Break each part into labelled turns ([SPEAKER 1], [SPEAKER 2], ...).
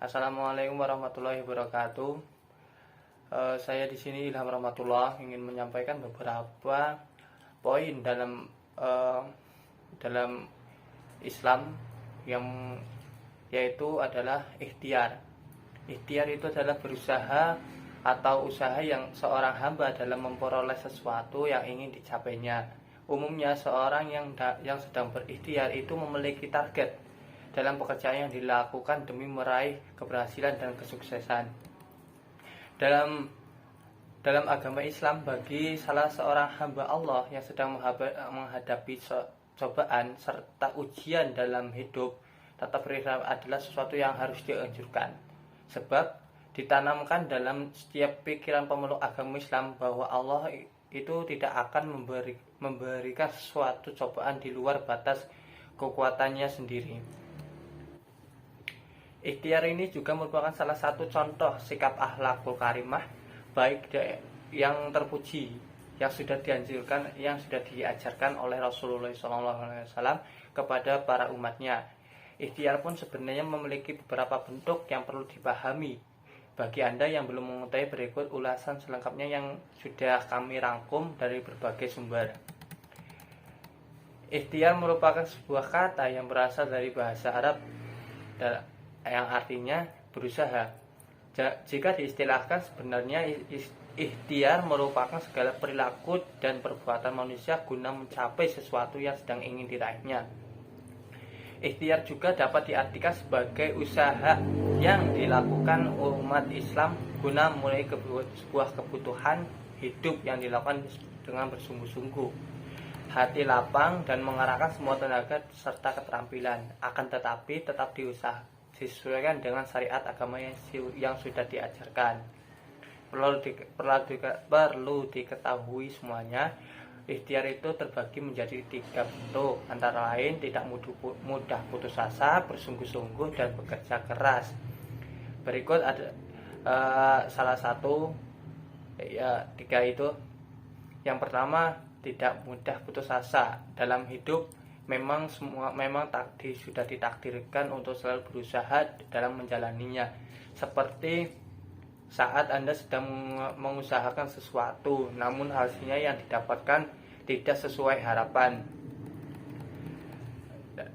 [SPEAKER 1] Assalamualaikum warahmatullahi wabarakatuh. Saya di sini Ilham Rahmatullah ingin menyampaikan beberapa poin dalam Islam yang yaitu adalah ikhtiar. Ikhtiar itu adalah berusaha atau usaha yang seorang hamba dalam memperoleh sesuatu yang ingin dicapainya. Umumnya seorang yang sedang berikhtiar itu memiliki target dalam pekerjaan yang dilakukan demi meraih keberhasilan dan kesuksesan. Dalam agama Islam, bagi salah seorang hamba Allah yang sedang menghadapi cobaan serta ujian dalam hidup, tetap berikhtiar adalah sesuatu yang harus dianjurkan. Sebab ditanamkan dalam setiap pikiran pemeluk agama Islam bahwa Allah itu tidak akan memberikan suatu cobaan di luar batas kekuatannya sendiri. Ikhtiar ini juga merupakan salah satu contoh sikap akhlakul karimah baik yang terpuji yang sudah diajarkan oleh Rasulullah SAW kepada para umatnya. Ikhtiar pun sebenarnya memiliki beberapa bentuk yang perlu dipahami. Bagi Anda yang belum mengetahui, berikut ulasan selengkapnya yang sudah kami rangkum dari berbagai sumber. Ikhtiar merupakan sebuah kata yang berasal dari bahasa Arab yang artinya berusaha. Jika diistilahkan, sebenarnya ikhtiar merupakan segala perilaku dan perbuatan manusia guna mencapai sesuatu yang sedang ingin diraihnya. Ikhtiar juga dapat diartikan sebagai usaha yang dilakukan umat Islam guna memulai sebuah kebutuhan hidup yang dilakukan dengan bersungguh-sungguh, hati lapang dan mengarahkan semua tenaga serta keterampilan. Akan tetapi tetap disesuaikan dengan syariat agama yang sudah diajarkan. Perlu diketahui semuanya, ikhtiar itu terbagi menjadi 3 bentuk, antara lain tidak mudah putus asa, bersungguh-sungguh, dan bekerja keras. Berikut ada salah satu 3 itu. Yang pertama, tidak mudah putus asa. Dalam hidup memang sudah ditakdirkan untuk selalu berusaha dalam menjalaninya. Seperti saat Anda sedang mengusahakan sesuatu, namun hasilnya yang didapatkan tidak sesuai harapan,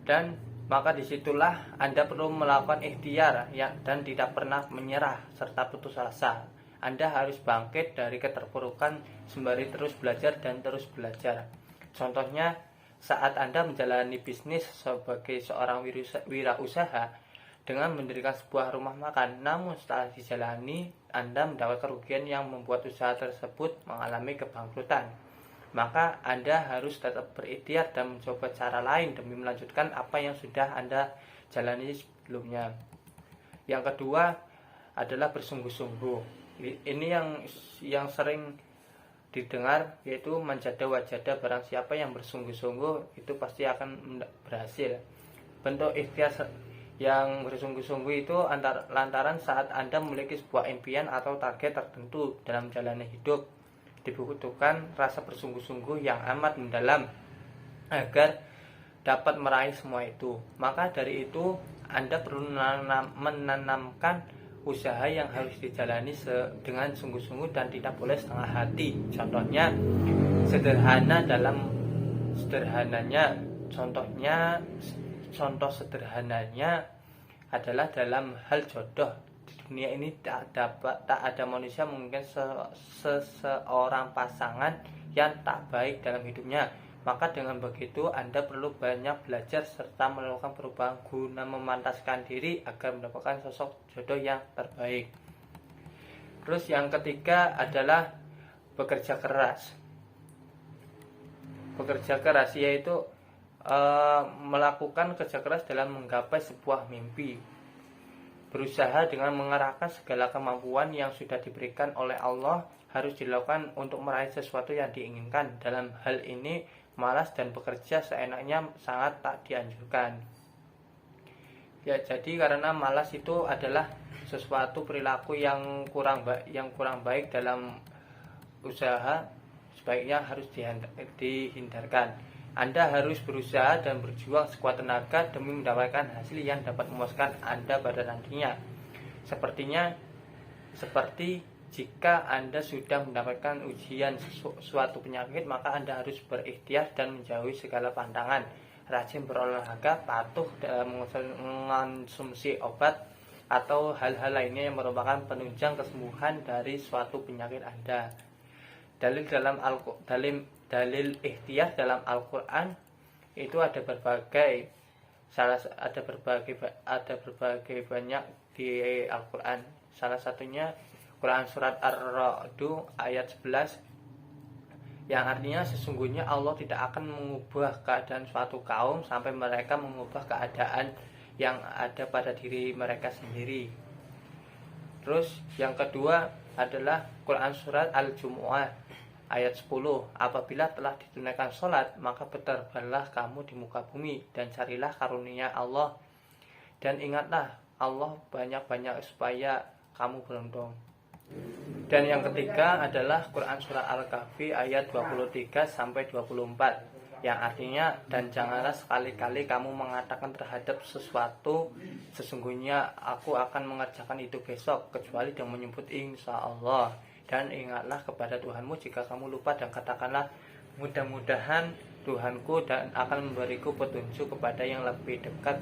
[SPEAKER 1] dan maka disitulah Anda perlu melakukan ikhtiar dan tidak pernah menyerah serta putus asa. Anda harus bangkit dari keterpurukan sembari terus belajar dan terus belajar. Contohnya, saat Anda menjalani bisnis sebagai seorang wirausaha dengan mendirikan sebuah rumah makan, namun setelah dijalani Anda mendapat kerugian yang membuat usaha tersebut mengalami kebangkrutan, maka Anda harus tetap berikhtiar dan mencoba cara lain demi melanjutkan apa yang sudah Anda jalani sebelumnya. Yang kedua adalah bersungguh-sungguh. Ini yang sering didengar, yaitu manjada wajada, barang siapa yang bersungguh-sungguh itu pasti akan berhasil. Bentuk ikhtiar yang bersungguh-sungguh itu lantaran saat Anda memiliki sebuah impian atau target tertentu dalam menjalani hidup, dibutuhkan rasa bersungguh-sungguh yang amat mendalam agar dapat meraih semua itu. Maka dari itu Anda perlu menanamkan usaha yang harus dijalani dengan sungguh-sungguh dan tidak boleh setengah hati. Contohnya contoh sederhananya adalah dalam hal jodoh. Di dunia ini tak ada manusia mungkin seseorang pasangan yang tak baik dalam hidupnya. Maka dengan begitu Anda perlu banyak belajar serta melakukan perubahan guna memantaskan diri agar mendapatkan sosok jodoh yang terbaik. Terus yang ketiga adalah bekerja keras. Bekerja keras yaitu melakukan kerja keras dalam menggapai sebuah mimpi. Berusaha dengan mengerahkan segala kemampuan yang sudah diberikan oleh Allah harus dilakukan untuk meraih sesuatu yang diinginkan. Dalam hal ini, malas dan bekerja seenaknya sangat tak dianjurkan. Ya, jadi karena malas itu adalah sesuatu perilaku yang kurang baik dalam usaha, sebaiknya harus dihindarkan. Anda harus berusaha dan berjuang sekuat tenaga demi mendapatkan hasil yang dapat memuaskan Anda pada nantinya. Seperti jika Anda sudah mendapatkan ujian suatu penyakit, maka Anda harus berikhtiar dan menjauhi segala pantangan, rajin berolahraga, patuh dalam mengonsumsi obat atau hal-hal lainnya yang merupakan penunjang kesembuhan dari suatu penyakit Anda. Dalil ikhtiar dalam Al-Quran itu ada berbagai banyak di Al-Quran. Salah satunya Quran surat Ar-Ra'd ayat 11 yang artinya sesungguhnya Allah tidak akan mengubah keadaan suatu kaum sampai mereka mengubah keadaan yang ada pada diri mereka sendiri. Terus yang kedua adalah Quran surat Al-Jumu'ah ayat 10. Apabila telah ditunaikan sholat, maka berterbanglah kamu di muka bumi dan carilah karunia Allah. Dan ingatlah Allah banyak-banyak supaya kamu beruntung. Dan yang ketiga adalah Quran surah Al-Kahfi ayat 23-24 yang artinya, dan janganlah sekali-kali kamu mengatakan terhadap sesuatu, sesungguhnya aku akan mengerjakan itu besok, kecuali dengan menyebut insya Allah. Dan ingatlah kepada Tuhanmu jika kamu lupa, dan katakanlah mudah-mudahan Tuhanku dan akan memberiku petunjuk kepada yang lebih dekat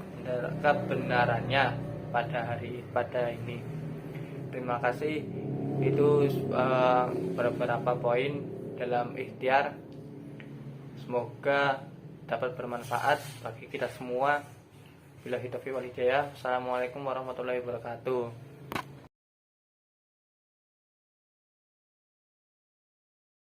[SPEAKER 1] kebenarannya pada ini. Terima kasih. Itu beberapa poin dalam ikhtiar. Semoga dapat bermanfaat bagi kita semua. Billahi taufiq wal hidayah. Assalamualaikum warahmatullahi wabarakatuh.